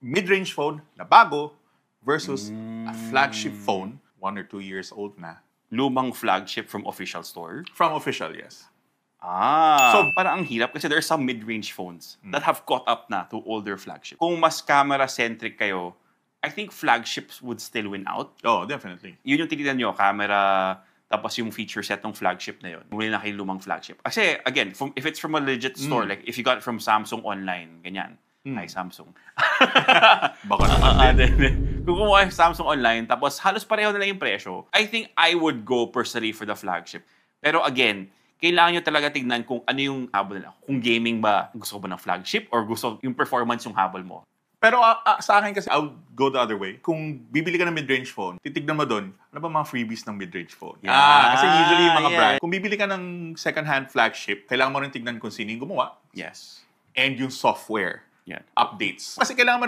mid-range phone na bago versus a flagship phone, 1 or 2 years old na. Lumang flagship from official store? From official, yes. So, parang ang hirap kasi there are some mid-range phones that have caught up na to older flagship. Kung mas camera-centric kayo, I think flagships would still win out. Oh, definitely. Yun yung tinitignan nyo, camera, tapos yung feature set ng flagship na yun. Muli na kayo lumang flagship. Kasi, again, if it's from a legit store, like if you got it from Samsung online, ganyan. Ay, Samsung. Baka naman din. Kung kumuha yung Samsung online, tapos halos pareho na lang yung presyo, I think I would go personally for the flagship. Pero again, kailangan nyo talaga tignan kung ano yung habol nila. Kung gaming ba, gusto ko ba ng flagship or gusto yung performance yung habol mo. Pero sa akin kasi, I would go the other way. Kung bibili ka ng mid-range phone, titignan mo doon, ano ba mga freebies ng mid-range phone? Kasi usually yung mga brand, kung bibili ka ng second-hand flagship, kailangan mo rin tignan kung sino yung gumawa. Yes. And yung software. Yeah. Updates. Kasi kailangan mo